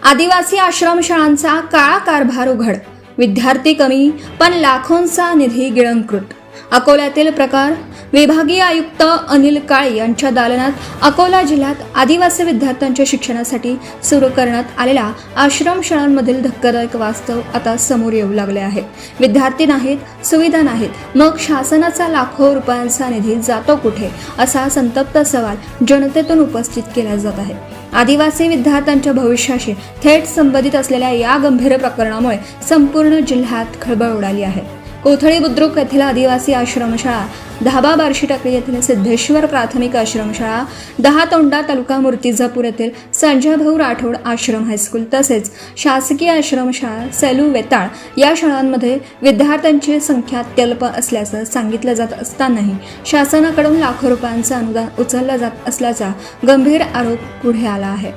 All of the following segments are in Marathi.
आदिवासी आश्रमशाळांचा काळा कारभार उघड, विद्यार्थी कमी पण लाखोंचा निधी गिळंकृत. अकोल्यातील प्रकार. विभागीय आयुक्त अनिल काळे यांच्या दालनात अकोला जिल्ह्यात आदिवासी विद्यार्थ्यांच्या शिक्षणासाठी सुरू करण्यात आलेल्या आश्रमशाळांमधील धक्कादायक वास्तव आता समोर येऊ लागले आहे. विद्यार्थी नाहीत, सुविधा नाहीत, मग शासनाचा लाखो रुपयांचा निधी जातो कुठे, असा संतप्त सवाल जनतेतून उपस्थित केला जात आहे. आदिवासी विद्यार्थ्यांच्या भविष्याशी थेट संबंधित असलेल्या या गंभीर प्रकरणामुळे संपूर्ण जिल्ह्यात खळबळ उडाली आहे. कोथळी बुद्रुक येथील आदिवासी आश्रमशाळा, धाबा बार्शी टाकळी येथील सिद्धेश्वर प्राथमिक आश्रमशाळा, दहातोंडा तालुका मूर्तिजापूर येथील संजय भाऊ राठोड आश्रम हायस्कूल तसेच शासकीय आश्रमशाळा सेलू वेताळ या शाळांमध्ये विद्यार्थ्यांची संख्या अत्यल्प असल्याचं सांगितलं जात असतानाही शासनाकडून लाखो रुपयांचं अनुदान उचललं जात असल्याचा गंभीर आरोप पुढे आला आहे.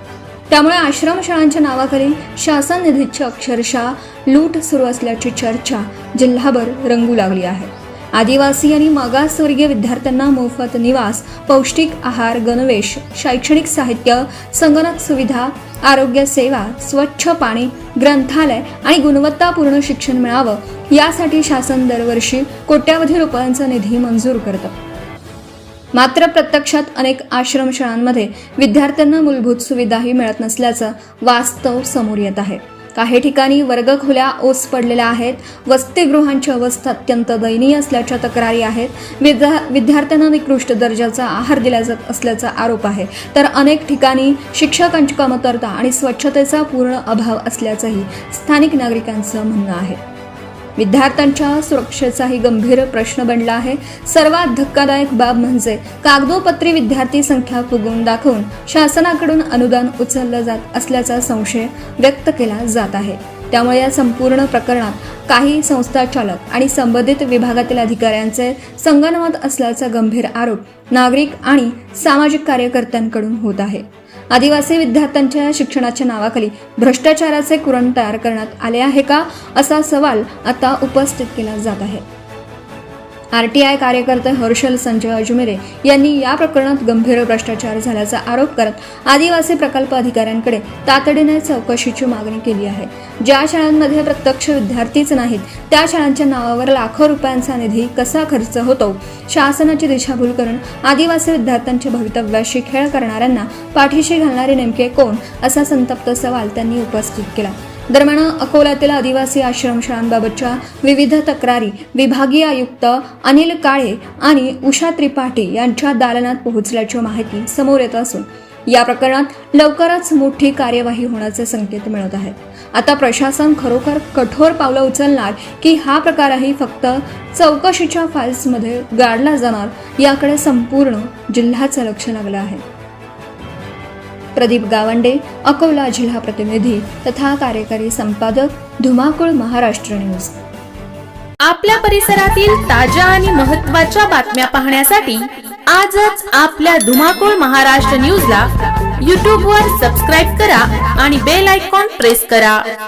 त्यामुळे आश्रमशाळांच्या नावाखाली शासन निधीची अक्षरशः लूट सुरू असल्याची चर्चा जिल्हाभर रंगू लागली आहे. आदिवासी आणि मागासवर्गीय विद्यार्थ्यांना मोफत निवास, पौष्टिक आहार, गणवेश, शैक्षणिक साहित्य, संगणक सुविधा, आरोग्य सेवा, स्वच्छ पाणी, ग्रंथालय आणि गुणवत्तापूर्ण शिक्षण मिळावं यासाठी शासन दरवर्षी कोट्यावधी रुपयांचा निधी मंजूर करतं. मात्र प्रत्यक्षात अनेक आश्रमशाळांमध्ये विद्यार्थ्यांना मूलभूत सुविधाही मिळत नसल्याचं वास्तव समोर येत आहे. काही ठिकाणी वर्गखोल्या ओस पडलेल्या आहेत. वसतिगृहांची अवस्था अत्यंत दयनीय असल्याच्या तक्रारी आहेत. विद्यार्थ्यांना निकृष्ट दर्जाचा आहार दिला जात असल्याचा आरोप आहे. तर अनेक ठिकाणी शिक्षकांची कमतरता आणि स्वच्छतेचा पूर्ण अभाव असल्याचंही स्थानिक नागरिकांचं म्हणणं आहे. विद्यार्थ्यांच्या सुरक्षेचाही गंभीर प्रश्न बनला आहे. सर्वात धक्कादायक बाब म्हणजे कागदोपत्री विद्यार्थी संख्या फुगवून दाखवून शासनाकडून अनुदान उचललं जात असल्याचा संशय व्यक्त केला जात आहे. त्यामुळे या संपूर्ण प्रकरणात काही संस्थाचालक आणि संबंधित विभागातील अधिकाऱ्यांचे संगनमत असल्याचा गंभीर आरोप नागरिक आणि सामाजिक कार्यकर्त्यांकडून होत आहे. आदिवासी विद्यार्थ्यांच्या शिक्षणाच्या नावाखाली भ्रष्टाचाराचे कुरण तयार करण्यात आले आहे का, असा सवाल आता उपस्थित केला जात आहे. आरटीआय कार्यकर्ते हर्षल संजय अजमेरे यांनी या प्रकरणात गंभीर भ्रष्टाचार झाल्याचा आरोप करत आदिवासी प्रकल्प अधिकाऱ्यांकडे तातडीने चौकशीची मागणी केली आहे. ज्या शाळांमध्ये प्रत्यक्ष विद्यार्थीच नाहीत त्या शाळांच्या नावावर लाखो रुपयांचा निधी कसा खर्च होतो, शासनाची दिशाभूल करून आदिवासी विद्यार्थ्यांच्या भवितव्याशी खेळ करणाऱ्यांना पाठीशी घालणारे नेमके कोण, असा संतप्त सवाल त्यांनी उपस्थित केला. दरम्यान अकोल्यातील आदिवासी आश्रमशाळांबाबतच्या विविध तक्रारी विभागीय आयुक्त अनिल काळे आणि उषा त्रिपाठी यांच्या दालनात पोहोचल्याची माहिती समोर येत असून या प्रकरणात लवकरच मोठी कार्यवाही होण्याचे संकेत मिळत आहेत. आता प्रशासन खरोखर कठोर पावलं उचलणार की हा प्रकारही फक्त चौकशीच्या फाईल्समध्ये गाडला जाणार, याकडे संपूर्ण जिल्ह्याचं लक्ष लागलं आहे. प्रदीप गावंडे, अकोला जिल्हा प्रतिनिधी तथा कार्यकारी संपादक, धुमाकूळ महाराष्ट्र न्यूज. आपल्या परिसरातील ताज्या आणि महत्त्वाच्या बातम्या पाहण्यासाठी आजच आपल्या धुमाकूळ महाराष्ट्र न्यूजला YouTube वर सबस्क्राईब करा आणि बेल आयकॉन प्रेस करा.